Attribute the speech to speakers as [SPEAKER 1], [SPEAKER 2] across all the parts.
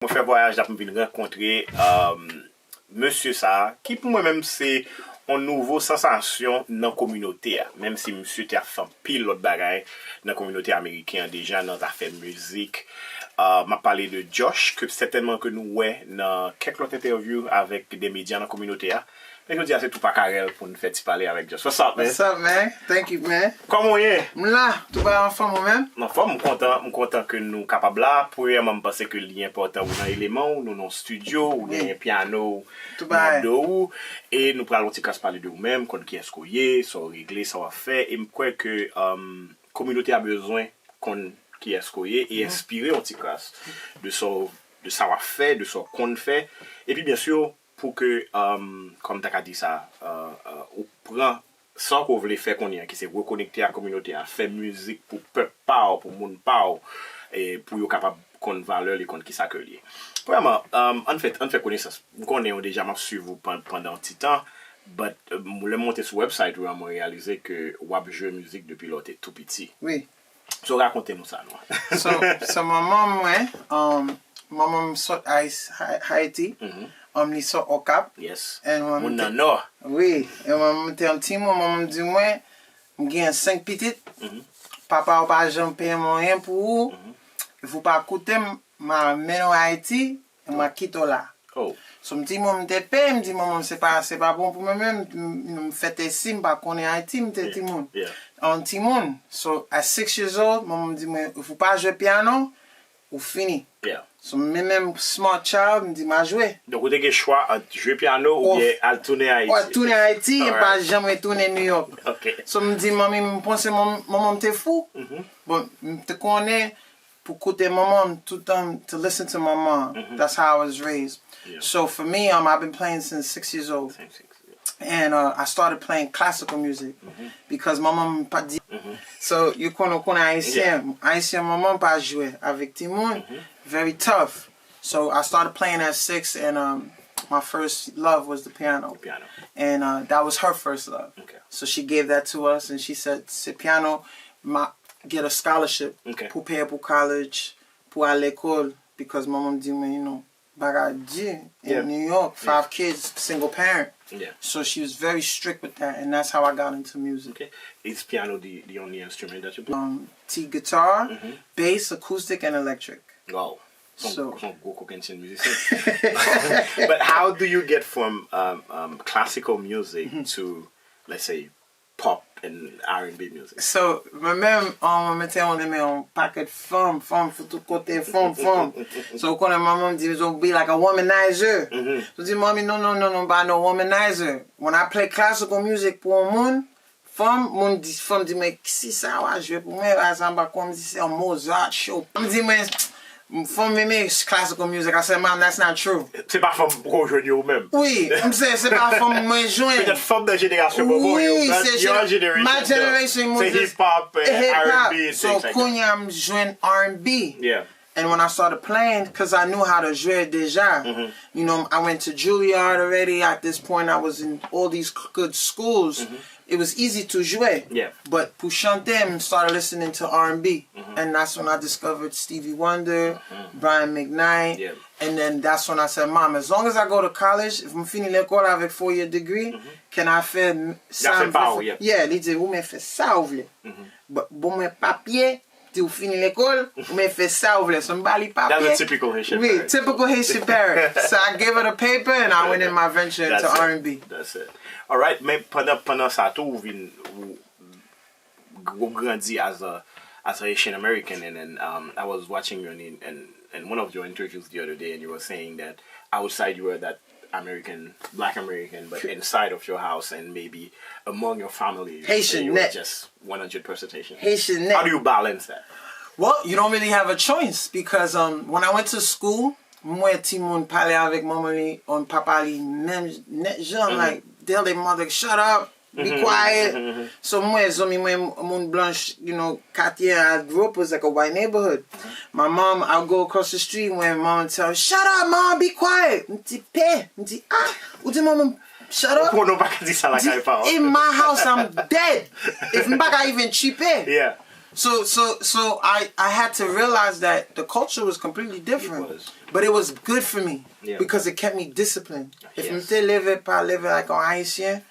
[SPEAKER 1] Je fais voyage là pour venir rencontrer monsieur ça qui pour moi-même c'est une nouvelle sensation dans la communauté. Même si monsieur a fait pile l'autre bagaille dans la communauté américaine déjà dans l'affaire musique. M'a parlé de Josh que certainement que nous ouais dans quelques autres interviews avec des médias dans la communauté. Mais je dis c'est tout pas Carel pour nous faire parler avec Josh. What's up, man?
[SPEAKER 2] What's up, man? Thank you, man.
[SPEAKER 1] Comment est?
[SPEAKER 2] Là, tout va en forme moi-même?
[SPEAKER 1] En forme, je content que nous capables là. Premièrement, je pense que l'important ou dans l'élément, nous dans le studio, ou dans un piano, ou et nous prenons un petit casse parler de nous-mêmes, qui est-ce qu'on y est, ça régler, ça va faire. Et je crois que la communauté a besoin qu'on qui est ce qu'on est et inspirer un petit casse de savoir faire, de ce qu'on fait. Et puis bien sûr, pour que, comme tu as dit ça, on prend ça qu'on voulait faire qu'on y a, qui s'est reconnecté à la communauté, à faire musique pour peuple power, pour monde power, et pour être capable qu'on valeur les comptes qui s'accueillent. Vraiment, en fait connaissance. Vous connaissez déjà, je suis vous pendant un petit temps, mais le monter sur le website, vous avez réalisé que vous avez joué musique depuis l'autre tout petit.
[SPEAKER 2] Oui.
[SPEAKER 1] So racontez-nous ça, non?
[SPEAKER 2] So my mom sort Haiti. Li sort au Cap.
[SPEAKER 1] Yes.
[SPEAKER 2] And
[SPEAKER 1] Mon nano.
[SPEAKER 2] Oui. Et maman était un petit mot, maman dit moi, j'ai 5 petites. Papa n'a pas jamais payé rien pour vous. Il ne faut pas coûter, ma mère en Haïti et ma quitte là.
[SPEAKER 1] Oh.
[SPEAKER 2] So me dit maman te paye, me dit maman c'est pas bon pour moi-même, me fait ici, me pas connaître Haïti, me dit monde. En petit monde. So at 6 years old, maman me dit moi il faut pas jouer piano ou fini.
[SPEAKER 1] Yeah.
[SPEAKER 2] So même smart child me dit m'a jouer.
[SPEAKER 1] Donc vous avez le choix entre jouer piano ou bien aller tourner à Haïti.
[SPEAKER 2] Ou tourner à Haïti et pas jamais tourner New York.
[SPEAKER 1] Okay.
[SPEAKER 2] So me dit maman me pense maman t'es fou. Bon me te connais pour écouter maman tout le temps to listen to my mom. That's how I was raised. Yeah. So for me, I've been playing since 6 years old. And I started playing classical music because my mom pas dit. So you connais Haïtien. Haïtien, my mom pas jouer avec Timon. Very tough. So I started playing at 6 and my first love was the piano. And that was her first love. Okay. So she gave that to us and she said, "C'est piano, get a scholarship pour payer pour college, pour aller à l'école because my mom dit, you know, Bagaji in New York, 5 kids, single parent." Yeah. So she was very strict with that, and that's how I got into music.
[SPEAKER 1] Okay. Is piano the only instrument that you play?
[SPEAKER 2] Guitar, bass, acoustic, and electric.
[SPEAKER 1] Wow. But how do you get from classical music to, let's say, pop and R&B music? So,
[SPEAKER 2] même on mettait on paquet de femmes for tout côté, femmes. So when my mom dit, "Don't be like a womanizer." So dis, "Mommy, no, by no womanizer. When I play classical music pour un monde, femme dit, mais si ça va jouer pour moi, ça va comme si c'est un Mozart show." On dit, mais femme aimer classical music. I said, "Mom, that's not true."
[SPEAKER 1] C'est pas femme pour rejoindre vous-même.
[SPEAKER 2] Oui, c'est pas femme moi joindre.
[SPEAKER 1] Peut-être femme de génération pour vous.
[SPEAKER 2] Oui, c'est
[SPEAKER 1] my generation.
[SPEAKER 2] C'est
[SPEAKER 1] hip-hop, R&B.
[SPEAKER 2] So Kunya joined R&B.
[SPEAKER 1] Yeah.
[SPEAKER 2] And when I started playing, because I knew how to jouer déjà, you know, I went to Juilliard already. At this point, I was in all these good schools. It was easy to jouer. Yeah. But pour chanter, I started listening to R&B. And that's when I discovered Stevie Wonder, Brian McKnight. Yeah. And then that's when I said, "Mom, as long as I go to college, if I'm finis l'école avec 4-year degree, can I faire ça?" Yeah, they say, "Vous me faites ça, vous voulez." But bon, mes papiers, tu finis l'école, vous me faites ça, vous voulez. Somebody papier.
[SPEAKER 1] That's a typical Haitian
[SPEAKER 2] parent.
[SPEAKER 1] Oui,
[SPEAKER 2] typical Haitian parent. So I gave her the paper and I went in my venture into R&B.
[SPEAKER 1] That's it. All right, mais pendant ça tout, vous grandi as a Haitian American, and then I was watching you in one of your interviews the other day, and you were saying that outside you were that Black American, but inside of your house and maybe among your family,
[SPEAKER 2] Haitian
[SPEAKER 1] you
[SPEAKER 2] net.
[SPEAKER 1] Were just 100% Haitian.
[SPEAKER 2] Haitian net.
[SPEAKER 1] How do you balance that?
[SPEAKER 2] Well, you don't really have a choice because when I went to school, moi Timon parlait avec maman on papa li même net gens like tell their mother shut up, be quiet. So moi mon blanche, you know, quartier I grew up was like a white neighborhood. My mom, I'll go across the street when mom would tell, "Shut up, mom, be quiet." Ou dit maman, "Shut up." In my house, I'm dead. If I'm not even cheap.
[SPEAKER 1] Yeah.
[SPEAKER 2] So I had to realize that the culture was completely different. But it was good for me because it kept me disciplined. If je ne levais pas like un Haitien,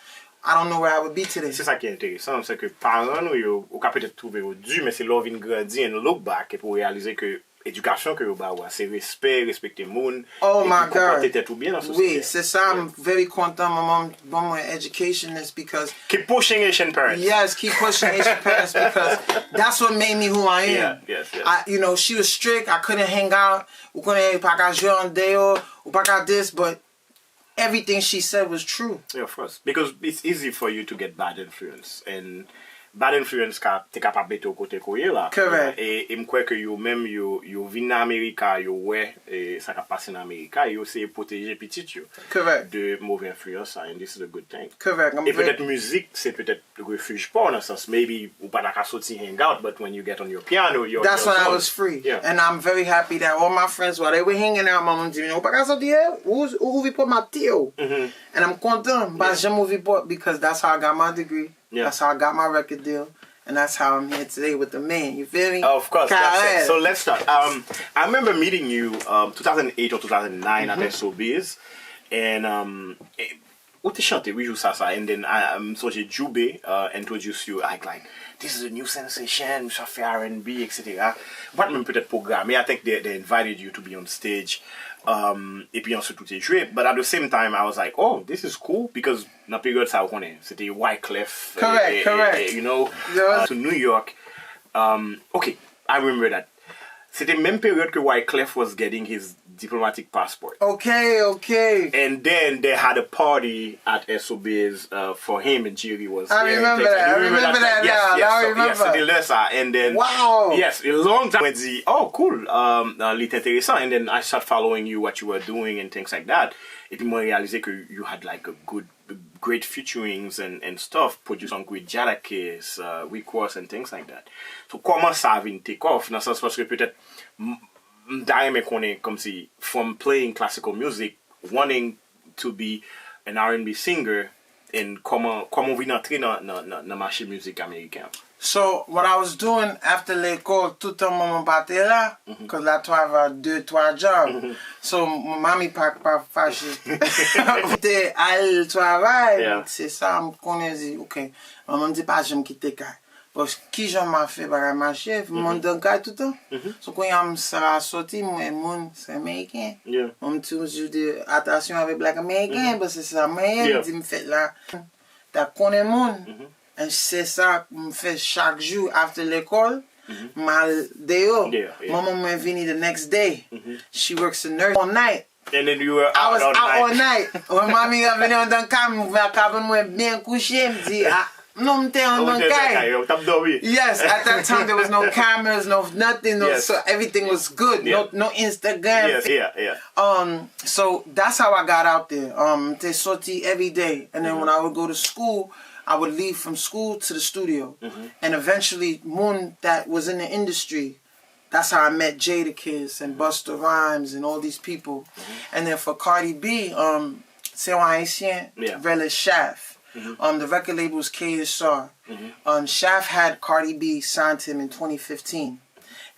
[SPEAKER 2] I don't know where I would be today.
[SPEAKER 1] C'est ça qui est intéressant, c'est que parents nous ou peut-être trouver au dur, mais c'est leur vient grandir and look back et pour réaliser que éducation que ba c'est respect, respecter monde.
[SPEAKER 2] Oh my God.
[SPEAKER 1] Tout bien dans la société.
[SPEAKER 2] Oui, c'est ça. I'm very content. My education is because
[SPEAKER 1] keep pushing Asian parents.
[SPEAKER 2] Yes, keep pushing Asian parents because that's what made me who I am.
[SPEAKER 1] Yes.
[SPEAKER 2] You know, she was strict. I couldn't hang out. We couldn't pas jouer en dehors. We pas this, but everything she said was true.
[SPEAKER 1] Yeah, of course. Because it's easy for you to get bad influence. And bad influence t'es capable de côté koye là.
[SPEAKER 2] Correct.
[SPEAKER 1] Et me crois que yo même yo vinn en Amérique, yo ouais ça qui passe en Amérique, yo c'est protéger petit yo.
[SPEAKER 2] Correct.
[SPEAKER 1] De mauvaise influence and this is a good thing.
[SPEAKER 2] Correct.
[SPEAKER 1] Et peut-être musique c'est peut-être le refuge pour dans sens maybe ou pas d'accord sortir hang out but when you get on your piano
[SPEAKER 2] that's when I was free.
[SPEAKER 1] Yeah.
[SPEAKER 2] And I'm very happy that all my friends while they were hanging out maman dit "Ou pas qu'à sortir, où vi pour ma tio." And I'm content but j'aime ouvi pour because that's how I got my degree. Yeah. That's how I got my record deal. And that's how I'm here today with the man. You feel me?
[SPEAKER 1] Of course. That's it. So let's start. I remember meeting you 2008 or 2009 at SOBs. And où tu chantais, oui, ça. And then so j'ai Jube introduce you like this is a new sensation, ça fait R&B, etc. What même peut-être programme. I think they invited you to be on stage. Et puis ensuite tout est joué. But at the same time, I was like, oh, this is cool because dans la période ça on connaît, c'était Wyclef.
[SPEAKER 2] Correct.
[SPEAKER 1] You know, to New York. Okay, I remember that. C'était même période que Wyclef was getting his diplomatic passport.
[SPEAKER 2] Okay.
[SPEAKER 1] And then they had a party at SOBs for him and Jerry was
[SPEAKER 2] I remember that. I remember that.
[SPEAKER 1] Yes, c'était là ça. And then
[SPEAKER 2] wow.
[SPEAKER 1] Yes, a long time. I dit, oh cool, c'est intéressant. And then I started following you, what you were doing and things like that. Et puis moi réalisé que you had like great featurings and stuff, produced on with Jadakis, Weekwas and things like that. So comment ça a vint take off? Dans le sens parce que peut-être d'ailleurs qu'on est comme si from playing classical music, wanting to be an R&B singer, and comment vient entrer dans marché musique américain.
[SPEAKER 2] So what I was doing after l'école, tout le temps maman battait là, because là tu avais 2-3 jobs. So mamie pas fâchée. J'étais à le travail, c'est ça, je connais dit, ok, maman me dit pas j'aime quitter Kai. Parce que qui j'en m'a fait par ma chef, mon dans Kai tout le temps. So quand il sera sorti, moi c'est américain. On me toujours dit attention avec black américain, parce que c'est américain, dit me fait là, t'as connais monde. Et c'est ça que je fais chaque jour après l'école. Mal dehors. Maman m'a venu the next day. She works a nurse all night.
[SPEAKER 1] And then you were out
[SPEAKER 2] I was
[SPEAKER 1] all
[SPEAKER 2] out
[SPEAKER 1] night.
[SPEAKER 2] all night. When mamie a venu dans le camion, moi bien couché, me dit non, m'étais en dans le Yes, at that time there was no cameras, no nothing, so everything was good. No Instagram. So that's how I got out there. They sorti every day, and then when I would go to school, I would leave from school to the studio. And eventually, Moon, that was in the industry, that's how I met Jadakiss and Busta Rhymes and all these people. And then for Cardi B, c'est un Haitien, Relish Shaft. The record label was KSR. Shaft had Cardi B signed to him in 2015.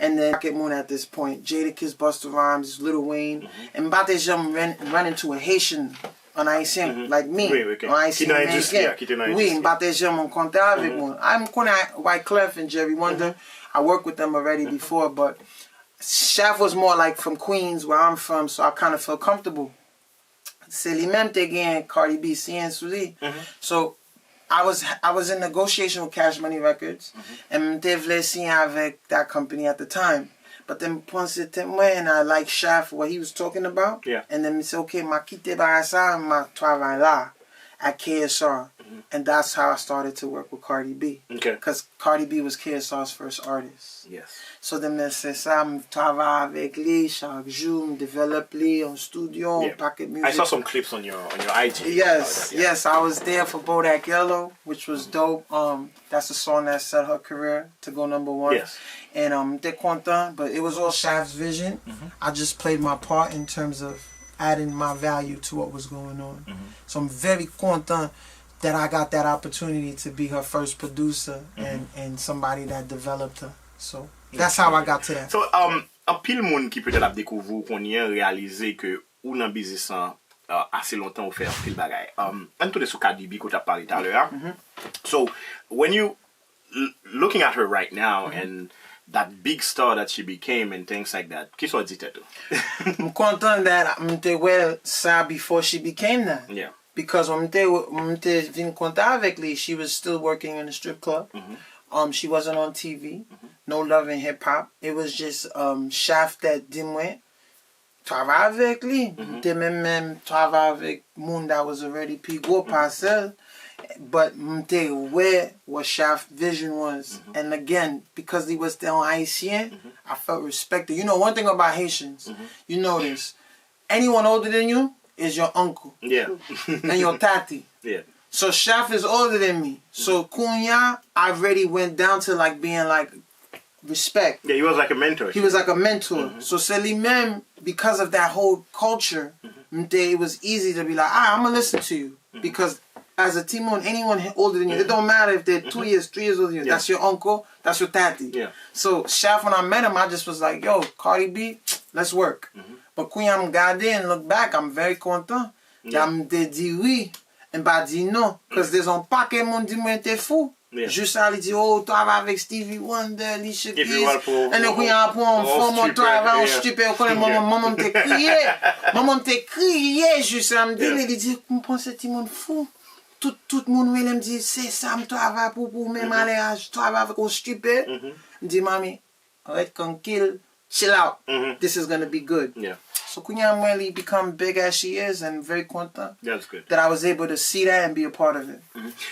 [SPEAKER 2] And then Rocket Moon at this point, Jadakiss, Busta Rhymes, Lil Wayne. And Mbate Jam ran into a Haitian, un Haïtien like me, un Haïtien américain. Oui, Mbate Jam en contact avec moi. I'm connais Wyclef and Jerry Wonder. I worked with them already before, but Shaft was more like from Queens, where I'm from, so I kind of felt comfortable. C'est lui-même te gagne Cardi B, CN Souli. So I was in negotiation with Cash Money Records, and te voulais signer avec that company at the time. But then once it went, and I liked Shaft, what he was talking about, and then he said, okay, ma quitte par ça, ma travaille là at KSR. And that's how I started to work with Cardi B. Because Cardi B was KSR's first artist. So then c'est ça, je travaille avec lui chaque jour, je développe lui en studio, en packet music.
[SPEAKER 1] I saw some clips on your IG.
[SPEAKER 2] Yes, I was there for Bodak Yellow, which was dope. That's a song that set her career to go #1. And they're content, but it was all Shaft's vision. I just played my part in terms of adding my value to what was going on. So I'm very content that I got that opportunity to be her first producer and somebody that developed her. So that's how I got to that.
[SPEAKER 1] So, un pile moun qui peut-être a découvert qu'on y a réalisé que ou nan business assez longtemps ou fait un pile bagay. On tourne sur Cardi B qu'on t'a parlé tout à l'heure. So, when you looking at her right now and that big star that she became and things like that, qu'est-ce qu'on dit tout?
[SPEAKER 2] I'm content that m'te well ça before she became that.
[SPEAKER 1] Yeah.
[SPEAKER 2] Because when m'te vin contact avec lui, she was still working in a strip club. She wasn't on TV. No love in hip hop. It was just Shaft that dimwe. Travail avec lui. M'te même travail avec moun that was already plus gros parcel. But m'te where what Shaft vision was. And again, because he was still Haitian, I felt respected. You know, one thing about Haitians, you know this. Anyone older than you is your uncle.
[SPEAKER 1] Yeah.
[SPEAKER 2] And your tati.
[SPEAKER 1] Yeah.
[SPEAKER 2] So Shaft is older than me. So Kunya, I already went down to like being like respect.
[SPEAKER 1] Yeah, he was like a mentor.
[SPEAKER 2] He was like a mentor. So Seli Mem, because of that whole culture, it was easy to be like, I'm gonna listen to you. Because as a Timon, anyone older than you, it don't matter if they're 2 years, 3 years older than you. Yeah. That's your uncle, that's your tati.
[SPEAKER 1] Yeah.
[SPEAKER 2] So Shaft, when I met him, I just was like, yo, Cardi B, let's work. But Kunya, I'm gardé and look back, I'm very content. I'm dit oui. And pas dit non, because there's un paquet monde dit moi t'es fou. Juste à lui dire oh toi va avec Stevie Wonder, Alicia Keys, et donc il y a un point forme toi va on stupide on maman t'es crié juste à me dire il dit on pense c'est monde fou. Tout le monde me dit c'est ça toi va pour même aller toi va avec on stupide. Dit mamie arrête tranquille, chill out. This is going to be good.
[SPEAKER 1] Yeah.
[SPEAKER 2] So Kunyam really become big as she is and very content.
[SPEAKER 1] That's good.
[SPEAKER 2] That I was able to see that and be a part of it.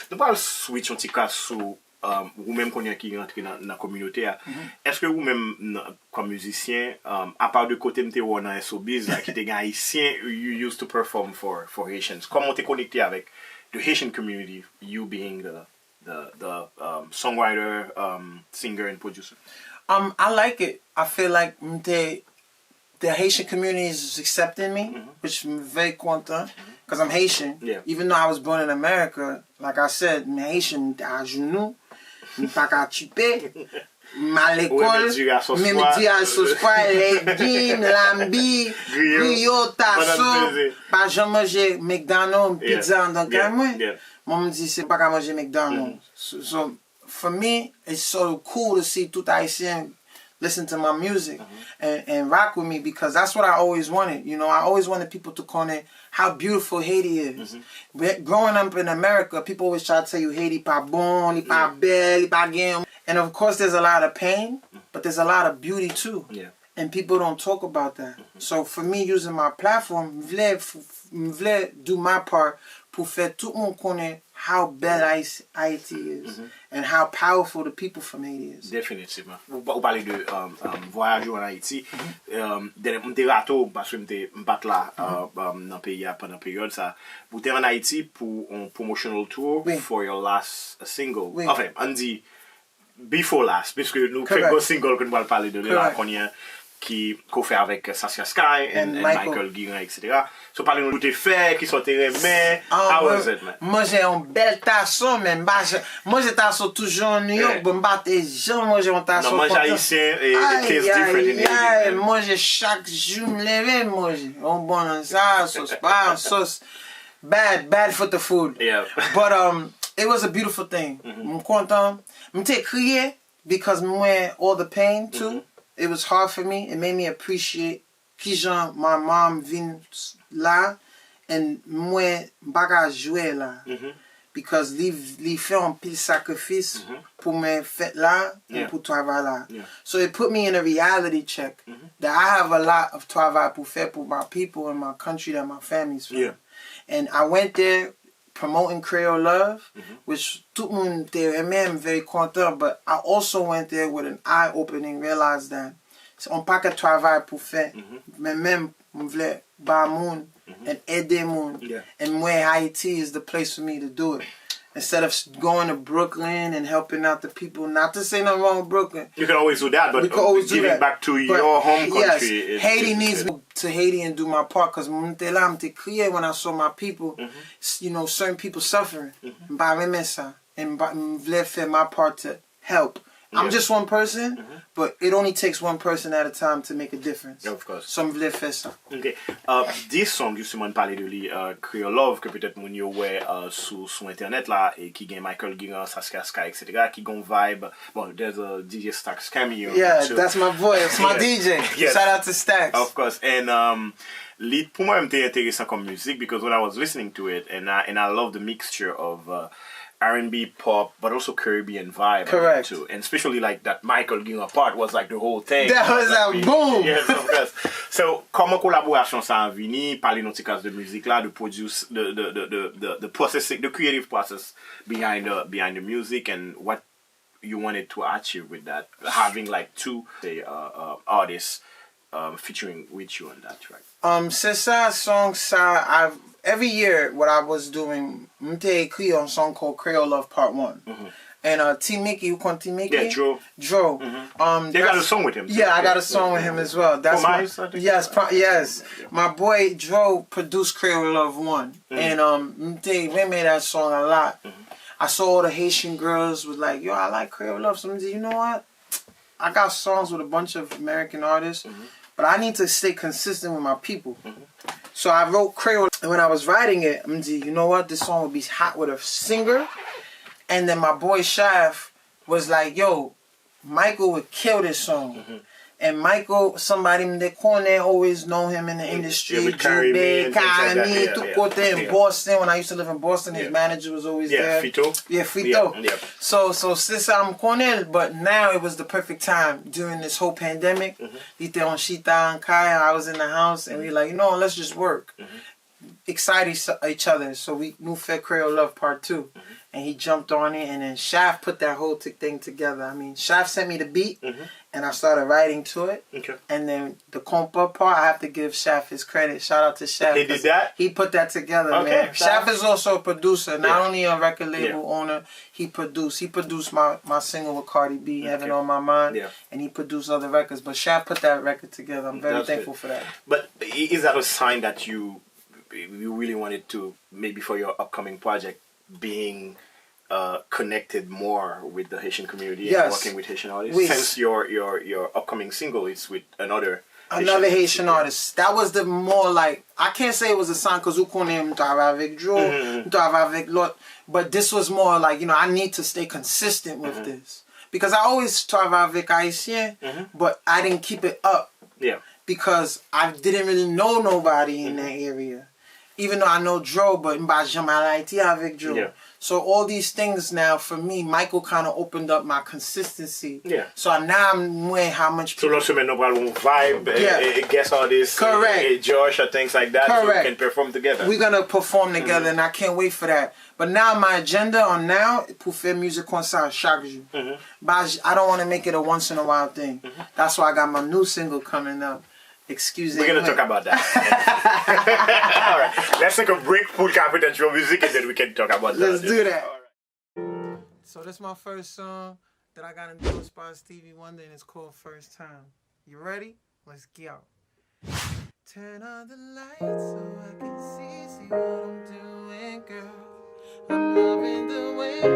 [SPEAKER 1] Nous parlons switch un petit cas sur ou même qu'on y a qui rentre dans la communauté. Est-ce que vous même comme musicien, à part de côté m'te ou dans SOBiz qui était haïtien, you used to perform for Haitians. Comment t'es connecté avec the Haitian community? You being the songwriter, singer and producer.
[SPEAKER 2] I like it. I feel like the Haitian community is accepting me, which I'm very content, because I'm Haitian.
[SPEAKER 1] Yeah.
[SPEAKER 2] Even though I was born in America, like I said, I'm Haitian, à genoux, pas qu'à chipper, à l'école, mais me dire à sauce poil, legumes, lambi, griot, tasso, pas jamais manger McDonald's, pizza, donc moi, moi me dit c'est pas qu'à manger McDonald's. So for me, it's so cool to see tout Haïtien listen to my music and rock with me, because that's what I always wanted. You know, I always wanted people to connect how beautiful Haiti is. Growing up in America, people always try to tell you Haiti pas bon, pas belle, pas game. And of course there's a lot of pain, but there's a lot of beauty too. Yeah. And people don't talk about that. So for me, using my platform, m'vle do my part pour faire tout le monde connaît how bad Haiti is and how powerful the people from Haiti is.
[SPEAKER 1] Définitivement. Vous parlez de voyage en Haïti. M'te rato parce que m'bat là dans pays pendant période ça. Vous êtes en Haïti pour un promotional tour for your last single. Enfin, on dit before last, parce que nous faisons single que nous allons parler de là qu'on y a qui fait avec Saskia Sky et Michael Guirin, etc. So parlez-nous de tes faits, qui sont tes remèdes. How was it, man?
[SPEAKER 2] Moi j'ai un bel tasson, mais moi j'ai tasson toujours en New York, mais moi j'ai un tasson.
[SPEAKER 1] Non, moi j'ai haïtien et it tastes different in Haiti.
[SPEAKER 2] Moi j'ai chaque jour me lever, moi j'ai un bon ça, sauce pas, sauce bad for the food.
[SPEAKER 1] Yeah.
[SPEAKER 2] But it was a beautiful thing. I'm content. M'te crié because moi all the pain too. It was hard for me. It made me appreciate Kijan, my mom vin là, and moi baga jouer là. Because li fait un pile sacrifice pour me faire là et pour travailler là. So it put me in a reality check that I have a lot of travail pour faire pour my people and my country that my family's from. And I went there promoting Creole Love, which tout le monde était même very content, but I also went there with an eye-opening, realized that on pas que travail pour faire, mais même on voulait bar moun and aider moun, and where Haiti is the place for me to do it. Instead of going to Brooklyn and helping out the people, not to say nothing wrong with Brooklyn.
[SPEAKER 1] You can always do that, but giving back to your home country.
[SPEAKER 2] Yes, Haiti needs me to Haiti and do my part, because when I saw my people, you know, certain people suffering. And I vle faire my part to help. I'm just one person, but it only takes one person at a time to make a difference.
[SPEAKER 1] Of course.
[SPEAKER 2] So je voulais faire ça.
[SPEAKER 1] Ok. This song, justement, parler de lui, Creole Love, que peut-être moun yo wè sur internet là, et qui gagne Michael Ginger, Saskia Sky, etc., qui gon vibe. Bon, there's a DJ Stax cameo.
[SPEAKER 2] Yeah,
[SPEAKER 1] too.
[SPEAKER 2] that's my boy. It's my DJ.
[SPEAKER 1] Yes.
[SPEAKER 2] Shout out to Stax.
[SPEAKER 1] Of course. And lead pour moi m'était intéressant comme musique because when I was listening to it, and I love the mixture of R&B, pop, but also Caribbean vibe.
[SPEAKER 2] Correct.
[SPEAKER 1] Too. And especially like that Michael Ginger part was like the whole thing.
[SPEAKER 2] That was
[SPEAKER 1] like,
[SPEAKER 2] a boom.
[SPEAKER 1] Yes, of course. So, comment collaboration ça a venu, parler dans de musique là, de produce the processing, the creative process behind the music and what you wanted to achieve with that, having like two say artists featuring with you on that track.
[SPEAKER 2] C'est ça, song ça. Every year, what I was doing, m'te écrit un song called Creole Love Part 1. And T Mickey, who called T Mickey?
[SPEAKER 1] Yeah, Dro.
[SPEAKER 2] Dro.
[SPEAKER 1] They got a song with him.
[SPEAKER 2] Yeah, I got a song with him as well. That's yes. My boy Dro produced Creole Love 1. And we made that song a lot. I saw all the Haitian girls was like, yo, I like Creole Love. So you know what? I got songs with a bunch of American artists, but I need to stay consistent with my people. So I wrote Creole, and when I was writing it, you know what? This song would be hot with a singer. And then my boy Shaf was like, yo, Michael would kill this song. And Michael, somebody in the corner, always know him in the industry.
[SPEAKER 1] With Cardi B,
[SPEAKER 2] in Boston. When I used to live in Boston, his manager was always there.
[SPEAKER 1] Fito.
[SPEAKER 2] Yeah, Fito.
[SPEAKER 1] Yeah.
[SPEAKER 2] So since I'm corner, but now it was the perfect time during this whole pandemic. Dite on Shita and Kaya, I was in the house, and we like, you know, let's just work. Excite each other. So we moved for Creole Love Part 2. And he jumped on it, and then Shaf put that whole thing together. I mean, Shaf sent me the beat, and I started writing to it. Okay. And then the compa part, I have to give Shaf his credit. Shout out to Shaf.
[SPEAKER 1] He did that?
[SPEAKER 2] He put that together, man. Shaf is also a producer, not only a record label owner. He produced. He produced my single with Cardi B, Heaven on My Mind, and he produced other records. But Shaf put that record together. I'm very thankful for that.
[SPEAKER 1] But is that a sign that you really wanted to, maybe for your upcoming project, being connected more with the Haitian community and working with Haitian artists? Since your upcoming single is with another Haitian
[SPEAKER 2] artist. That was the more like, I can't say it was a sign because but this was more like, you know, I need to stay consistent with this. Because I always travaille avec Haitien, but I didn't keep it up.
[SPEAKER 1] Yeah.
[SPEAKER 2] Because I didn't really know nobody in that area. Even though I know Dro, but avec Dro. Yeah. So all these things now, for me, Michael kind of opened up my consistency. Yeah. So now I'm knowing how much people...
[SPEAKER 1] So no problem vibe, guest artists, Josh, or things like that. Correct. So we can perform together.
[SPEAKER 2] We're going to perform together, and I can't wait for that. But now my agenda on now, pour faire musique concert chaque jour. But I don't want to make it a once in a while thing. That's why I got my new single coming up. Excuse me.
[SPEAKER 1] We're going to talk about that. All right. Let's take a break, full confidential music, and then we can talk about that.
[SPEAKER 2] Let's do that. Right. So this is my first song that I got endorsed by Stevie Wonder, and it's called First Time. You ready? Let's go. Turn on the lights so I can see what I'm doing, girl. I'm loving the way I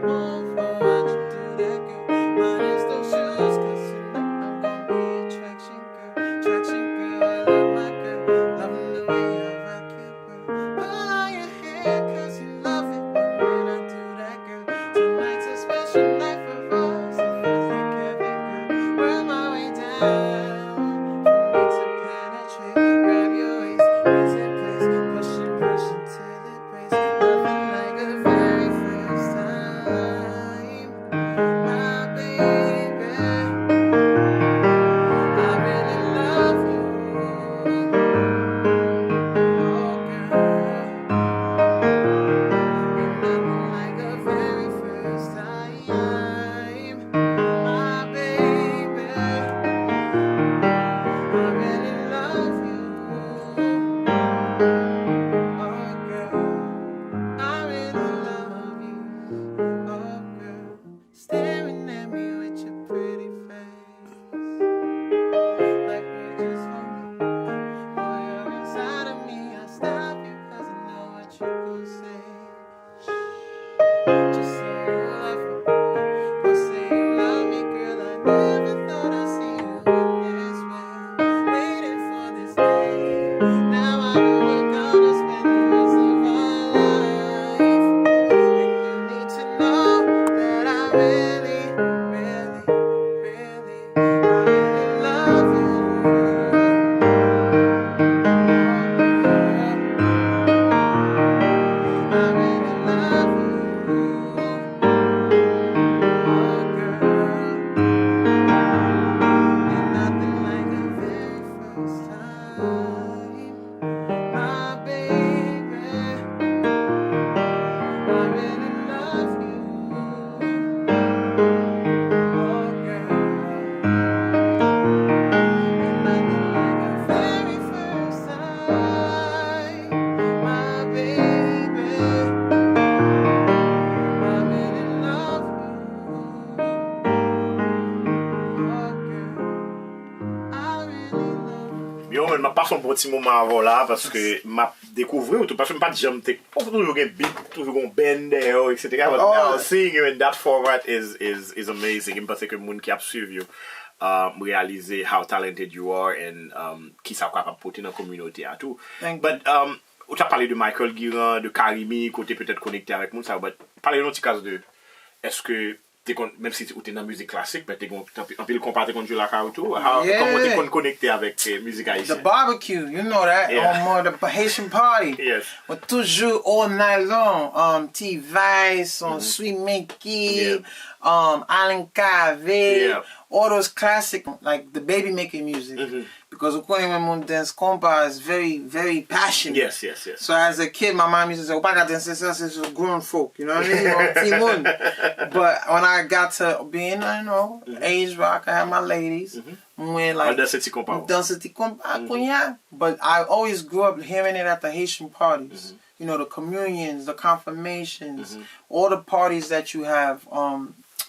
[SPEAKER 2] move for what you do that, girl. Minus those shoes, 'cause tonight I'm gonna be attraction, girl. Attraction, girl, I love my girl. Loving the way I rock your world. Pull on your hair, 'cause you love it when I do that, girl. Tonight's a special night for us. It feels like heaven, girl. Work my way down for me to penetrate. Grab your waist, place in place, push it till it breaks. Nothing like a very first time, my baby. I really love you, oh girl. Nothing like a very first time, my baby. I really love you, oh girl. I really love you, oh girl. Staring at me with your pretty face, like we just home. Boy, you're inside of me. I'll stop you 'cause I know what you gon' say. Just say you love me, or say you love me. I know we're gonna spend the rest of our life. And you need to know that I really, really, really, I really love you. I really love you. Oh, girl. Ain't nothing like the very first time. My baby, I really love you. Oh, girl. Ain't nothing like the very first time. My baby, I really love you. Oh, girl, I really love you.
[SPEAKER 1] Yo, men, ma pas son bon petit moment avant là, parce que m'a découvert, parce que m'a pas jamais t'es pas toujours un beat, toujours un bend, etc. But now seeing you in that format is amazing. Parce que moun qui a suivi you, réaliser how talented you are and qui ça capable porter dans la communauté à tout. But tu as parlé de Michael Guiran, de Cardi B, côté peut-être connecté avec moun ça, but parlez d'un petit cas de est-ce que même si tu es dans la musique classique, mais tu es un peu comparé contre la car ou tout. Comment tu es connecté avec la musique haïtienne?
[SPEAKER 2] The barbecue, you know that, on the Haitian party.
[SPEAKER 1] Yes.
[SPEAKER 2] We're toujours all night long. T-Vice, Sweet Mickey, Alan Cave, all those classic, like the baby making music. Because Ukwenye dance compa is very, very passionate.
[SPEAKER 1] Yes, yes, yes.
[SPEAKER 2] So as a kid, my mom used to say, "Opa dance is grown folk," you know what I mean? But when I got to being, age where I can have my ladies, when like
[SPEAKER 1] dance compa,
[SPEAKER 2] but I always grew up hearing it at the Haitian parties. You know, the communions, the confirmations, all the parties that you have,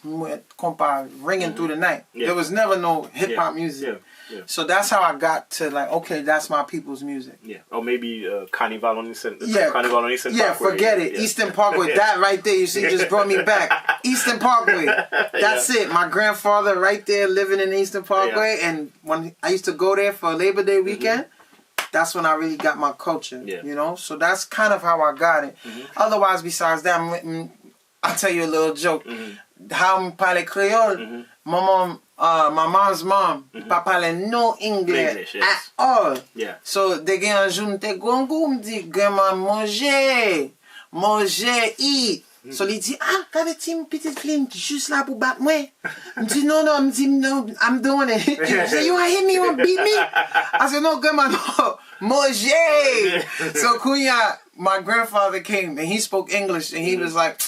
[SPEAKER 2] compa ringing through the night. There was never no hip hop music. So that's how I got to like, okay, that's my people's music.
[SPEAKER 1] Yeah, or maybe Carnival on Eastern.
[SPEAKER 2] Carnival
[SPEAKER 1] on Eastern
[SPEAKER 2] Parkway. Forget it. Eastern Parkway. That right there, you see, just brought me back. Eastern Parkway. That's it. My grandfather right there living in Eastern Parkway, and when I used to go there for Labor Day weekend, that's when I really got my culture. You know, so that's kind of how I got it. Otherwise, besides that, I'll tell you a little joke. How I parle Creole, my mom's mom, pa parle no English at all. So they get un jour m'te gongo m'di grandma manger, eat. So li di, kave ti petite fille juste là pour battre moi. M'di no, I'm doing it. She say, you want to hit me, you want to beat me? I said, no grandma, no, manger. So kunya, my grandfather came and he spoke English and he was like,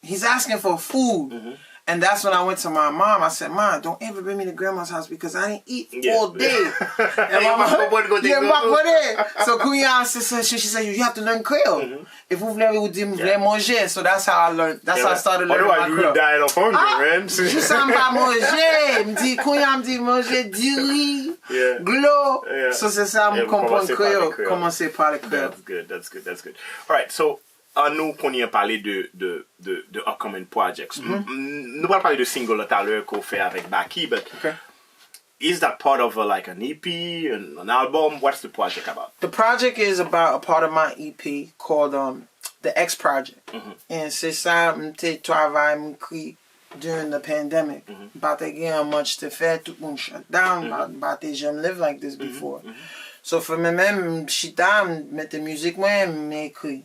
[SPEAKER 2] he's asking for food. And that's when I went to my mom. I said, Mom, don't ever bring me to grandma's house because I didn't eat all day. And my mom, so Kuya, she said, you have to learn Creole. If you've never manger. So that's how I learned. That's how I started learning my Creole.
[SPEAKER 1] Otherwise, you would die of hunger, man.
[SPEAKER 2] Je sens pas manger. M'di Kuya m'di manger du riz, glo. So c'est ça, me comprendre Creole. Commencer par le Creole.
[SPEAKER 1] That's good. All right, so nous qu'on y a parlé de upcoming projects. Nous allons parler de single tout à l'heure qu'on fait avec Baki, but is that part of like an EP, an album? What's the project about?
[SPEAKER 2] The project is about a part of my EP called The X Project. And c'est ça, m'te travail m'écrit during the pandemic. But again, much to faire, tout le monde shut down. But they jamais live like this before. So for me, chita, met the music, me écrit.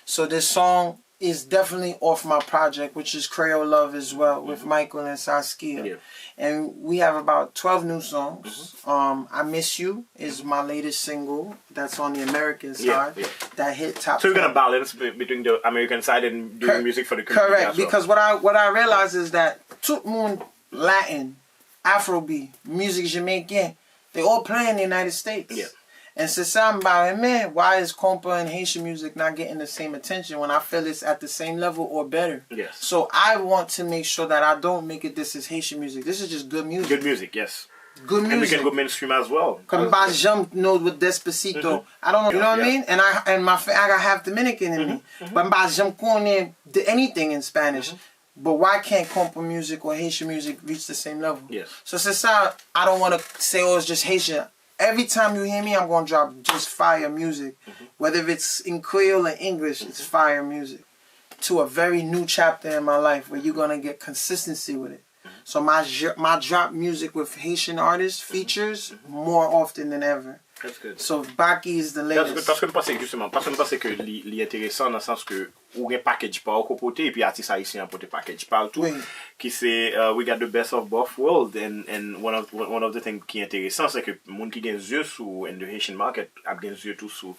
[SPEAKER 2] So this song is definitely off my project, which is Creole Love as well, with Michael and Saskia. And we have about 12 new songs. I Miss You is my latest single that's on the American side. That hit top.
[SPEAKER 1] So you're going to balance between the American side and doing music for the community.
[SPEAKER 2] Correct, because what I realized is that tout le monde Latin, Afrobeat, music Jamaican, they all play in the United States. And since I'm about, man, why is compa and Haitian music not getting the same attention when I feel it's at the same level or better? So I want to make sure that I don't make it this is Haitian music. This is just good music.
[SPEAKER 1] Good music, yes.
[SPEAKER 2] Good music.
[SPEAKER 1] And we can go mainstream as well.
[SPEAKER 2] Comme Bajam know with Despacito. I don't know, you know what I mean? And I got half Dominican in me. But Bajam Kone did anything in Spanish. But why can't compa music or Haitian music reach the same level? So since I don't want to say, oh, it's just Haitian. every time you hear me, I'm going to drop just fire music. Whether it's in Creole or English, it's fire music. To a very new chapter in my life where you're going to get consistency with it. So my drop music with Haitian artists features more often than ever.
[SPEAKER 1] That's good.
[SPEAKER 2] So Baki is the latest.
[SPEAKER 1] Parce que nous pensons que li intéressant dans le sens que ou gen package pa ou côté et puis artiste haïtien pote package pa tout qui c'est we got the best of both worlds and one of the things qui est intéressant c'est que monde qui gen yeux sous in the Haitian market a gen yeux tout sous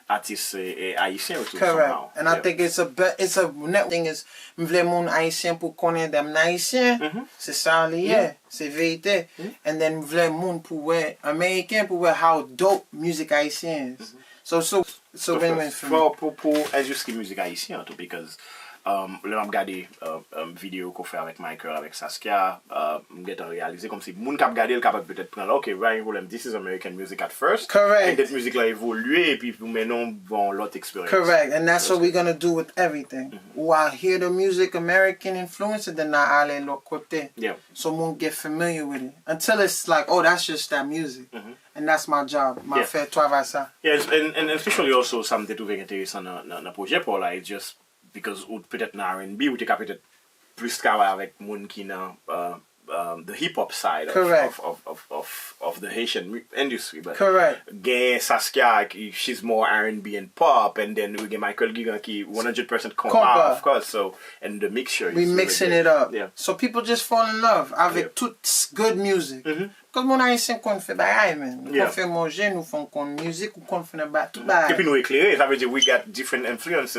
[SPEAKER 1] artistes haïtiens aussi.
[SPEAKER 2] Correct. And I think it's a net thing is m'vle moun haïtien pour connaître dem haïtien. C'est ça lié. C'est vérité. And then m'vle moun pour ouais américain pour ouais how dope music haïtien is. So win-win for me.
[SPEAKER 1] Pour injustice musique haïtienne tout because là m'a regardé vidéo qu'on fait avec Michael avec Saskia m'geta réalisé comme si moun k'ap regarder le capable peut-être prendre OK Ryan Rollem this is American music at first.
[SPEAKER 2] Correct.
[SPEAKER 1] And that music là évolué et puis maintenant bon l'autre expérience.
[SPEAKER 2] Correct. And that's what we're going to do with everything. While I hear the music American influence and then I aller l'autre côté.
[SPEAKER 1] Yeah.
[SPEAKER 2] So moun get familiar with it until it's like oh that's just that music. And that's my job. My fait travail ça.
[SPEAKER 1] Yes, and especially also something to very intéressant dans projet pour là it's just because ou peut-être dans R&B ou t'es peut-être plus travailler avec moun qui dans the hip hop side of the Haitian industry, but Gay Saskia, she's more R&B and pop, and then we get Michael Gigan, qui 100% compa, of course. So and the mixture,
[SPEAKER 2] we mixing it up.
[SPEAKER 1] Yeah.
[SPEAKER 2] So people just fall in love avec toute good music. Because mon haïtien qu'on fait bagay men, qu'on fait manger, nous font qu'on musique ou qu'on fait tout bagay.
[SPEAKER 1] Et puis nous éclairer, ça veut dire we got different influences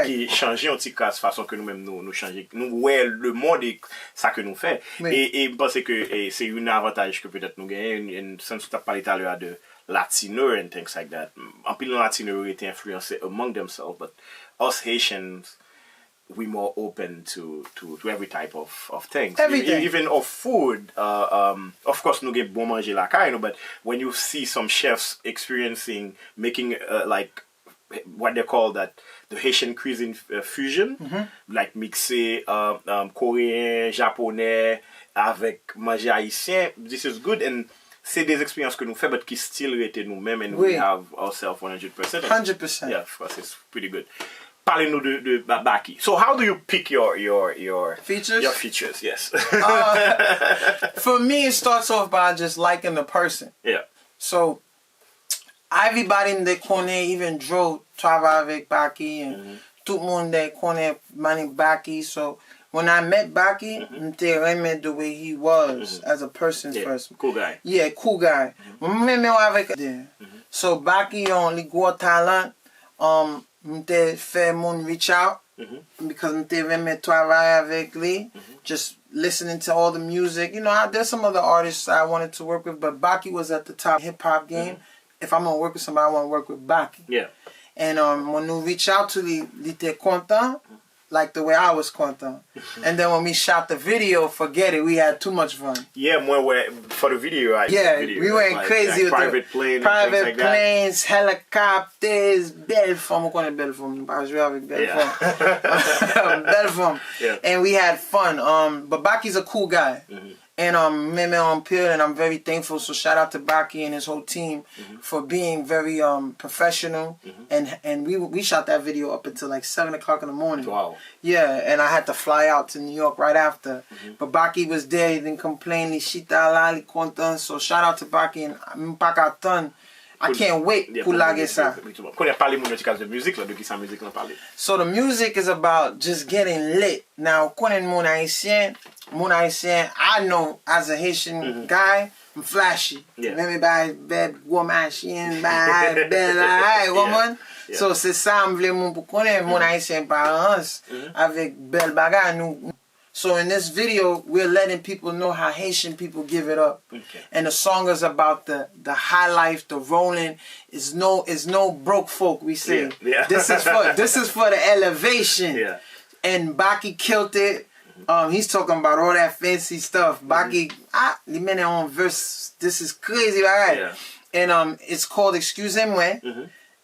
[SPEAKER 1] qui changent en petit cas façon que nous-mêmes nous changer. Nous ouais le monde est ça que nous fait. Et je pense que c'est un avantage que peut-être nous gagnons. Sans tu as parlé tout à l'heure de Latino and things like that. En plus, les Latinos étaient influencés among themselves, but us Haitians, we more open to every type of things.
[SPEAKER 2] Everything.
[SPEAKER 1] Even of food. Of course, nous get bon manger la caille, but when you see some chefs making like what they call that the Haitian cuisine fusion, like mixer coréen, japonais avec manger haïtien, this is good and c'est des expériences que nous faisons, but qui still rete nous-mêmes and we have ourselves 100%.
[SPEAKER 2] 100%.
[SPEAKER 1] Yeah, of course, it's pretty good. Parlez-nous de Baki. So how do you pick your
[SPEAKER 2] features?
[SPEAKER 1] Your features, yes.
[SPEAKER 2] For me, it starts off by just liking the person.
[SPEAKER 1] Yeah.
[SPEAKER 2] So everybody they connaît, even Dro travaille avec Baki, and tout le monde they connaît Manny Baki. So when I met Baki, I met the way he was as a person first.
[SPEAKER 1] Cool guy.
[SPEAKER 2] Yeah, cool guy. So Baki only go talent. M'te fait mon reach out because m'te vraiment travailler avec lui. Just listening to all the music. You know, there's some other artists I wanted to work with, but Baki was at the top hip hop game. If I'm gonna work with somebody, I want to work with Baki.
[SPEAKER 1] Yeah.
[SPEAKER 2] And when we reach out to lui, il était content, like the way I was content. And then when we shot the video, forget it, we had too much fun.
[SPEAKER 1] Yeah, for the video,
[SPEAKER 2] we went crazy with
[SPEAKER 1] private planes,
[SPEAKER 2] private planes, helicopters, belle femme. On connaît belle femme, pas jouer avec belle femme. Belle femme. And we had fun. But Baki's a cool guy. And and I'm very thankful. So shout out to Baki and his whole team for being very professional. And we shot that video up until like 7 o'clock in the morning.
[SPEAKER 1] Wow.
[SPEAKER 2] Yeah, and I had to fly out to New York right after. But Baki was there. He didn't complain. He content. So shout out to Baki and Mpaka. I can't wait pour laguer ça. So the music is about just getting lit. Now, mon haïtien, I know as a Haitian guy, I'm flashy. Maybe by bad woman, bad woman. So c'est ça, m'vle moun pour connaître mon haïtien parents avec belle bagarre nous. So in this video, we're letting people know how Haitian people give it up. And the song is about the high life, the rolling. Is no broke folk, we say. This is for the elevation. And Baki killed it. He's talking about all that fancy stuff. Baki, the minute on verse, this is crazy, right? And it's called Excusez-moi.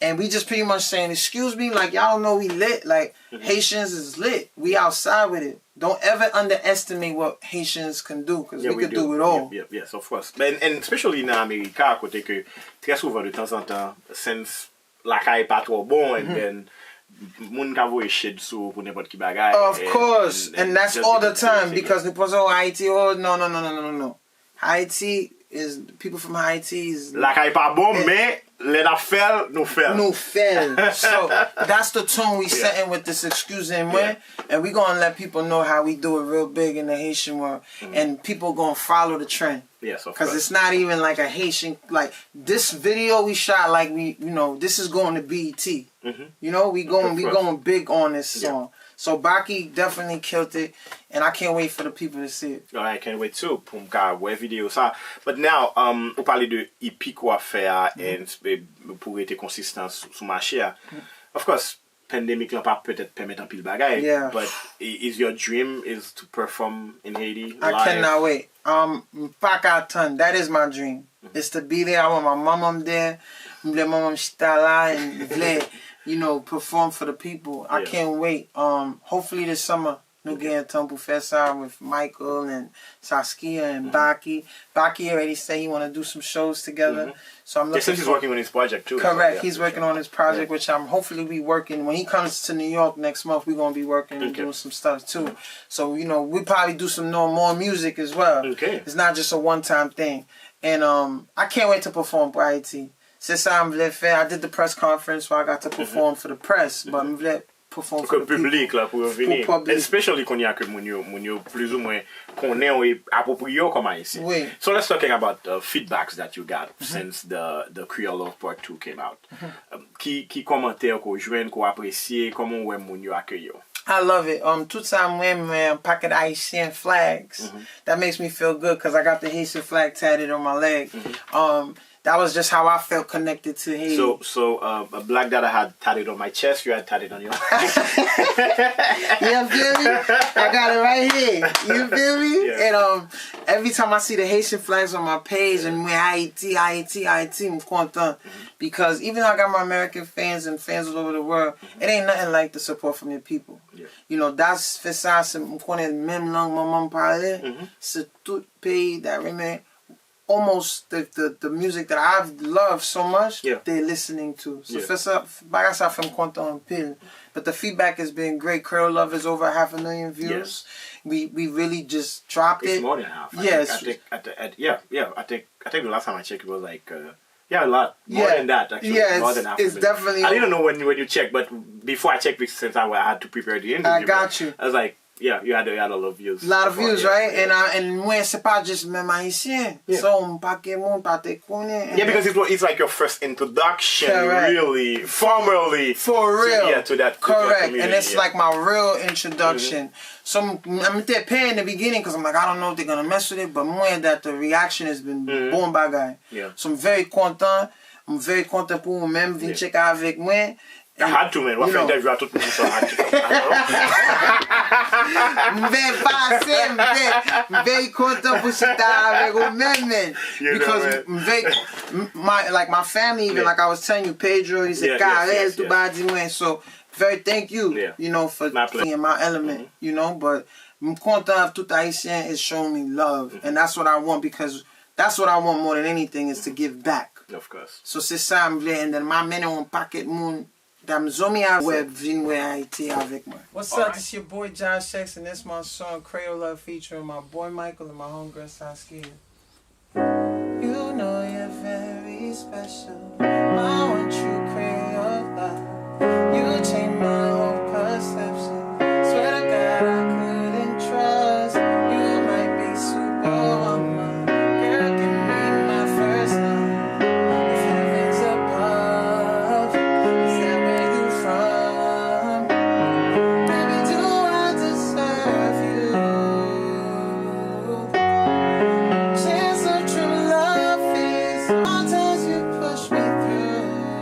[SPEAKER 2] And we just pretty much saying, excuse me, like, y'all don't know we lit. Like, Haitians is lit. We outside with it. Don't ever underestimate what Haitians can do, because we can do it all.
[SPEAKER 1] Yes, of course. And especially in America, à côté que très souvent de temps en temps, since la caille pas trop bon, and then moun ka voye shade sou pour n'importe qui bagay.
[SPEAKER 2] Of course. And that's all the time, because nous pensons Haiti, oh, no. Haiti is, people from Haiti is...
[SPEAKER 1] La caille pas bon, mais let us fail, no fail.
[SPEAKER 2] No fail. So that's the tone we setting with this excuse and when, and we gonna let people know how we do it real big in the Haitian world, and people gonna follow the trend.
[SPEAKER 1] Yes, of course.
[SPEAKER 2] Because it's not even like a Haitian, like this video we shot, like we, you know, this is going to BET. You know, we going big on this song. So Baki definitely killed it, and I can't wait for the people to see it.
[SPEAKER 1] I can't wait too pour m'ka wè vidéo ça. But now, on parle de EP quoi faire et pour être consistant sur marché. Of course, pandemic là pas peut-être permettre un pile bagay. But is your dream is to perform in Haiti live?
[SPEAKER 2] I cannot wait. Paka ton. That is my dream. It's to be there. I want my mom there. My mom là and you know, perform for the people. I can't wait. Hopefully this summer, nous get a professor with Michael and Saskia and Baki. Baki already said he want to do some shows together. So I'm looking.
[SPEAKER 1] Since he's working on his project too.
[SPEAKER 2] Correct. He's working on his project, which I'm hopefully be working. When he comes to New York next month, we're gonna be working and doing some stuff too. So you know, we probably do some more music as well. It's not just a one-time thing. And I can't wait to perform for Haiti. Since I did the press conference where I got to perform for the press, but I'm perform for the
[SPEAKER 1] public là pour venir. Especially quand il y a que moun yo plus ou moins connaît ou approprié comme haïtien. So let's talking about feedbacks that you got since the Creole Love Part 2 came out. Qui commentaire ko joine ko apprécier comment ouais moun yo accueillir.
[SPEAKER 2] I love it. Tout time when pocket Haitian flags. That makes me feel good because I got the Haitian flag tatted on my leg. That was just how I felt connected to Haiti.
[SPEAKER 1] So a black that I had tatted on my chest, you had tatted on your.
[SPEAKER 2] You feel me? I got it right here. You feel me? And every time I see the Haitian flags on my page and when Haiti, I'm content. Because even though I got my American fans and fans all over the world, it ain't nothing like the support from your people. You know, that's for ça, c'est même langue maman parlait. C'est tout pays that remain. Almost the music that I've loved so much, they're listening to. So by from content pile. But the feedback has been great. Creole Love is over 500,000 views. We really just dropped it.
[SPEAKER 1] It's more than half.
[SPEAKER 2] Yes.
[SPEAKER 1] I think the last time I checked it was like a lot. More than that actually. More than half.
[SPEAKER 2] It's definitely.
[SPEAKER 1] I didn't know when you checked, but before I checked, since I had to prepare the interview,
[SPEAKER 2] I got you.
[SPEAKER 1] I was like. Yeah, you had a lot of views.
[SPEAKER 2] A lot of views, right? And moi c'est pas juste même haïtien. So pas que mon pas te connaît.
[SPEAKER 1] Yeah, because it's like your first introduction, really formally.
[SPEAKER 2] For real.
[SPEAKER 1] To that.
[SPEAKER 2] Correct, and it's like my real introduction. So I'm paying in the beginning because I'm like I don't know if they're gonna mess with it, but more that the reaction has been bon bagay. So I'm very content. I'm very content pour même venir checker avec moi.
[SPEAKER 1] I had to, man. What interview I took me so hard to.
[SPEAKER 2] I'm very content pour checker avec vous-même, man. Because my family, even like I was telling you, Pedro, he said, CAREL PEDRE. So very thank you, you know, for being my element, you know. But I'm content tout Haitien is showing me love, and that's what I want because that's what I want more than anything is to give back.
[SPEAKER 1] Of course.
[SPEAKER 2] So c'est ça, and then my men on packet moon. What's up, this your boy Josh Shex, and this my song Creole Love featuring my boy Michael and my homegirl Saskia. You know you're very special, I want you Creole Love. You changed my whole perception, swear to God I couldn't trust. You might be superwoman, girl give me my first love. If heaven's above, is that where you from? Baby, do I deserve you? Chance of true love is all times you push me through.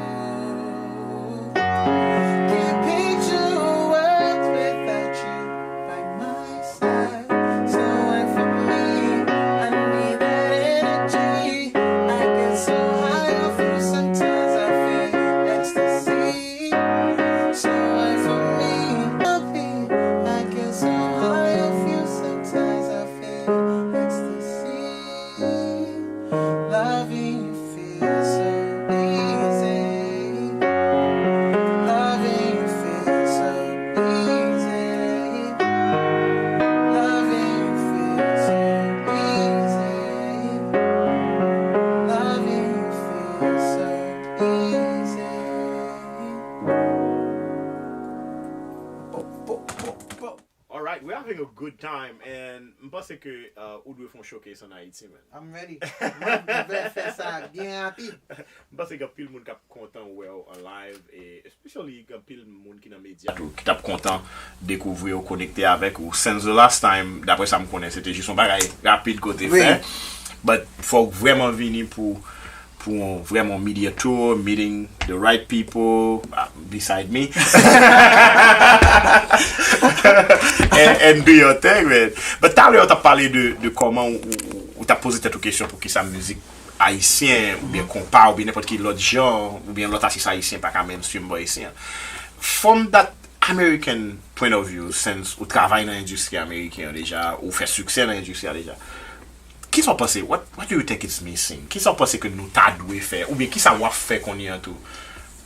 [SPEAKER 1] having a good time and je pense que ou doit faire un showcase en Haïti man.
[SPEAKER 2] I'm ready. Je vais faire ça bien rapide.
[SPEAKER 1] Je pense que pile monde qui content well en live et especially pile monde qui dans média qui t'a content découvrir ou connecter avec ou since the last time d'après ça me connaît c'était juste un bagage rapide côté fait. But faut vraiment venir pour vraiment media tour, meeting the right people beside me and do your thing, man. But tout à l'heure, tu as parlé de comment ou tu as posé cette question pour que sa musique haïtienne ou bien compas ou bien n'importe quel autre genre ou bien l'autre artiste haïtien pas quand même stream haïtien. From that American point of view, since ou travaille dans l'industrie américaine déjà ou fait succès dans l'industrie déjà. Qui sont pensés? What do you think is missing? Qui sont pensés que nous t'a doué faire? Ou bien qui ça va faire qu'on y a tout?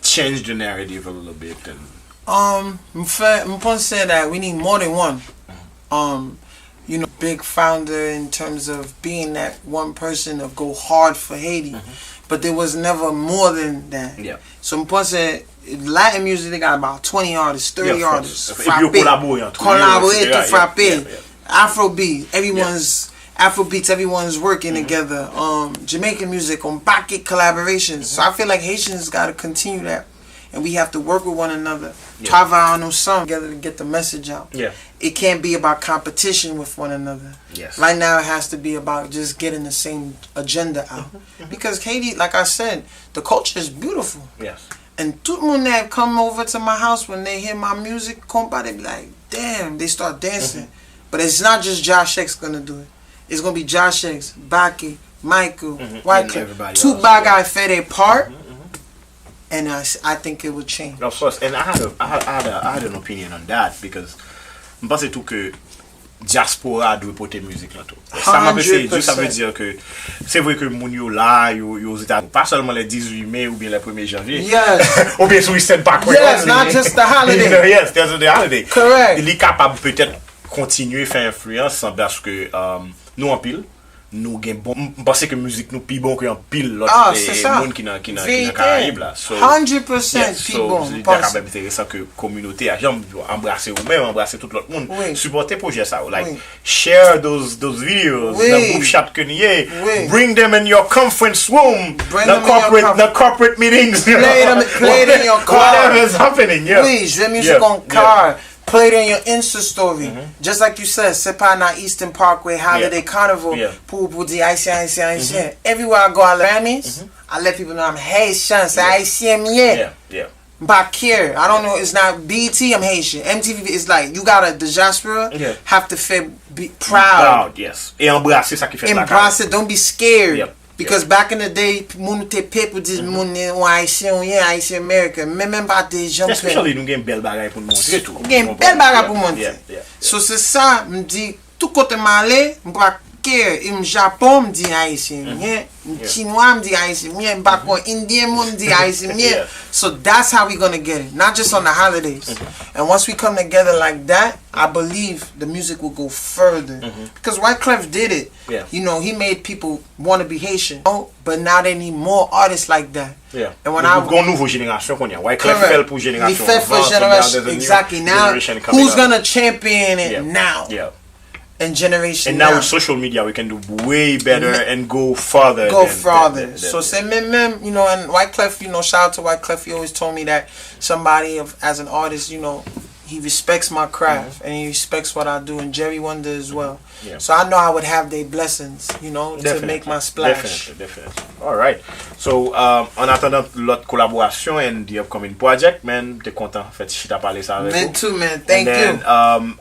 [SPEAKER 1] Change the narrative a little bit and...
[SPEAKER 2] I say that we need more than one. You know, big founder in terms of being that one person to go hard for Haiti. But there was never more than that.
[SPEAKER 1] Yeah.
[SPEAKER 2] So I say Latin music, they got about 20 artists, 30 artists.
[SPEAKER 1] If you collaborate
[SPEAKER 2] to frappe. Afrobeat, Afrobeats, everyone's working together. Jamaican music on bucket collaborations. So I feel like Haitians got to continue that, and we have to work with one another. Travail on some together to get the message out.
[SPEAKER 1] Yeah.
[SPEAKER 2] It can't be about competition with one another.
[SPEAKER 1] Yes.
[SPEAKER 2] Right now, it has to be about just getting the same agenda out. Because Haiti, like I said, the culture is beautiful.
[SPEAKER 1] Yes.
[SPEAKER 2] And tout le monde that come over to my house when they hear my music, compa, they be like, damn, they start dancing. But it's not just Josh X gonna do it. It's gonna be Josh X, Baki, Michael, Wycliffe. Two bad guys play their part, and I think it would change.
[SPEAKER 1] Of course, and I had an opinion on that because je pense tout que diaspora doit porter musique là tout. Ça m'a fait ça veut dire que c'est vrai que moun yo là yo aux États-Unis pas seulement les 18 mai ou bien le 1er janvier.
[SPEAKER 2] Yes.
[SPEAKER 1] Ou bien sur Eastern Parkway.
[SPEAKER 2] Yes, not just the holiday.
[SPEAKER 1] Yes, there's the holiday.
[SPEAKER 2] Correct.
[SPEAKER 1] Il est capable peut-être continuer faire influence parce que nous en pile nous gain bon parce que musique nous plus bon que en pile l'autre monde qui dans Caraïbes là. So
[SPEAKER 2] 100% plus bon.
[SPEAKER 1] C'est quand même intéressant que communauté a jamais embrasser ou même embrasser tout l'autre monde supporter projet ça like share those videos the group chat que nié bring them in your conference room the corporate meetings
[SPEAKER 2] play it in your car
[SPEAKER 1] whatever is happening
[SPEAKER 2] please jouer musique en car. Play it in your Insta story. Just like you said, c'est pas na Eastern Parkway Holiday Carnival. Pour dire Haïtien. Everywhere I go at Grammys, I let people know I'm Haitian. C'est Haïtien mieux. Back here, I don't know, it's not BT, I'm Haitian. MTV is like, you gotta, the diaspora have to feel proud.
[SPEAKER 1] Yes. Et embrasser ça qui fait
[SPEAKER 2] embrace it, don't be scared. Because back in the day, moun te people dis moun Haïtien American, même pas des gens.
[SPEAKER 1] Especially nous gain belle bagaille pour montrer tout.
[SPEAKER 2] Gain belle bagaille pour montrer. So c'est ça, me dit tout côté m'aller, m'pas care, im Japon me dit Haïtien, Chinois me dit Haïtien, back on Indian me dit Haïtien. So that's how we gonna get it, not just on the holidays. And once we come together like that, I believe the music will go further. Because Wyclef did it. You know, he made people want to be Haitian. But now they need more artists like that. And when
[SPEAKER 1] nouveau génération qu'on y a. Wyclef fait pour génération.
[SPEAKER 2] He fait for generation. Exactly. Now, who's gonna champion it now? And generation.
[SPEAKER 1] And now with social media, we can do way better and go farther.
[SPEAKER 2] So say you know, and Wyclef, you know, shout out to Wyclef. He always told me that somebody as an artist, you know, he respects my craft and he respects what I do, and Jerry Wonder as well. So I know I would have their blessings, you know, to make my splash.
[SPEAKER 1] Definitely. All right. So en attendant l'autre collaboration and the upcoming project, man, t'es content fait chita parler ça avec vous.
[SPEAKER 2] Me too, man. Thank you.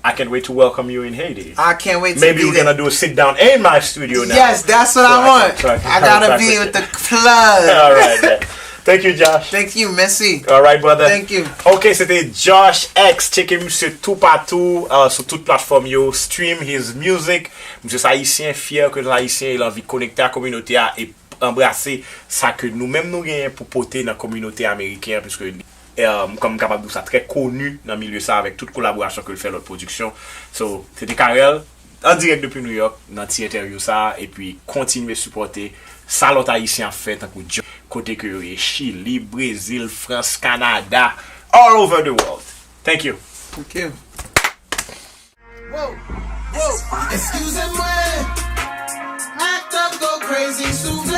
[SPEAKER 1] I can't wait to welcome you in Haiti.
[SPEAKER 2] I can't wait to
[SPEAKER 1] Maybe we're gonna do a sit down in my studio now.
[SPEAKER 2] Yes, that's what I want. I gotta be with the plug.
[SPEAKER 1] All right. Man. Thank you, Josh.
[SPEAKER 2] Thank you, merci.
[SPEAKER 1] All right, brother.
[SPEAKER 2] Thank you.
[SPEAKER 1] Ok, c'était Josh X. Checkez monsieur tout partout, sur toute plateforme yo. Stream his music. Monsieur haïtien, fier que les haïtiens il a envie de connecter à la communauté et embrasser ça que nous-mêmes nous gagnons pour porter dans la communauté américaine, puisque comme capable de ça très connu dans le milieu ça avec toute collaboration que le fait l'autre production. So, c'était Carel en direct depuis New York dans cette interview ça et puis continuer à supporter ça l'autre haïtien fait tant que côté que Chili, Brésil, France, Canada, all over the world. Thank you.
[SPEAKER 2] Thank you. Whoa, whoa. Excusez-moi. Act up, go crazy, souffle.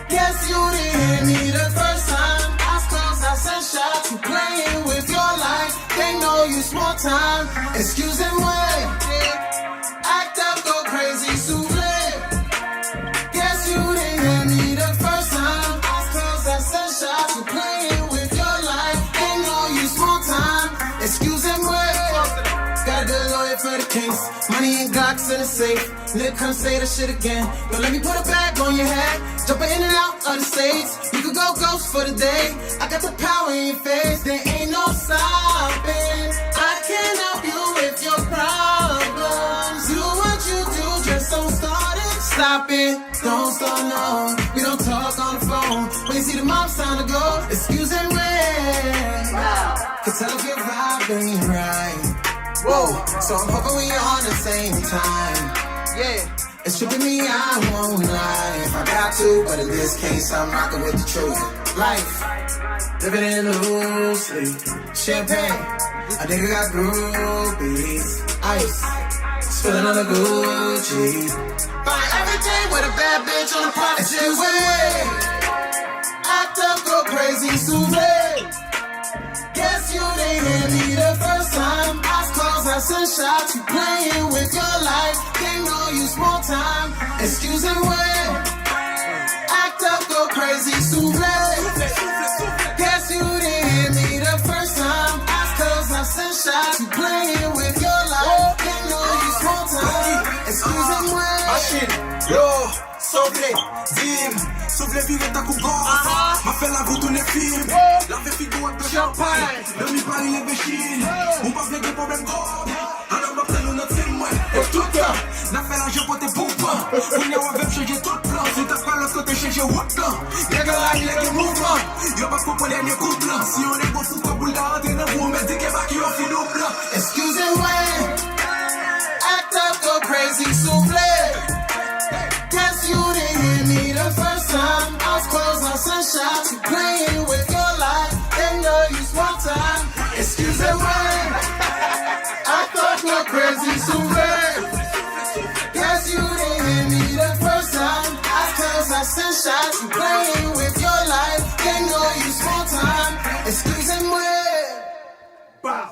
[SPEAKER 2] Guess you didn't hear me the first time. I close, I sent shots. You playing with your life. They know you small time. Excusez-moi. Act up, go crazy, souffle. Guess you didn't hear me the first time. I close, I sent shots. You playing with your life. They know you small time. Excusez-moi. Got a good lawyer for the case. Money and Glocks in the safe. Nigga, come say the shit again. Don't let me put a bag on your head. Jumping in and out of the states. You could go ghost for the day. I got the power in your face. There ain't no stopping. I can help you with your problems. Do what you do, just don't start it. Stop it, don't start no. We don't talk on the phone. When you see the mom sign to go, excuse me. Can tell if you're vibing right. Whoa, so I'm hoping we are on the same time. Yeah, it's tripping me, I won't lie. If I got to, but in this case, I'm rocking with the truth. Life, living it loosely. Champagne, a nigga got groupies. Ice, spilling on the Gucci. Buy everything with a bad bitch on the private jet. Excuse me, act up, go crazy, souffle. Guess you didn't hear me the first time. Eyes closed, I send shots. You playing with your life. They know you small time. Excuse me. Act up, go crazy, souffle. Guess you didn't hear me the first time. Eyes closed, I send shots. You playing with your life. They know you small time. Excuse me.
[SPEAKER 3] Machine, yo, souffle, dim. Souffle, vive ta coupe gosse. Ma fait la goutte, on est film. La fait figo avec le champagne. Le mi pari les béchines. On passe avec des problèmes gros. Alors ma prenne notre film, ouais. Et tout le temps, n'a fait l'argent pour tes poupons. On y a un web changer tout le plan. Si t'as pas l'autre côté, changer what plan. Y'a que là, il y a des mouvements. Y'a pas qu'on peut les coups blancs. Si on est bon fou, comme boule d'arrêter, ne vous mettez qu'un bac qui en fait nous blanc.
[SPEAKER 2] Excusez-moi. Act up, go crazy, souffle. Guess you didn't hear me the first time. Eyes closed, I send shots. You playing with your life. They know you small time. Excusez-moi. Act up, go crazy, souffle. Guess you didn't hear me the first time. Eyes closed, I send shots. You playing with your life. They know you small time. Excusez-moi.
[SPEAKER 3] Bow.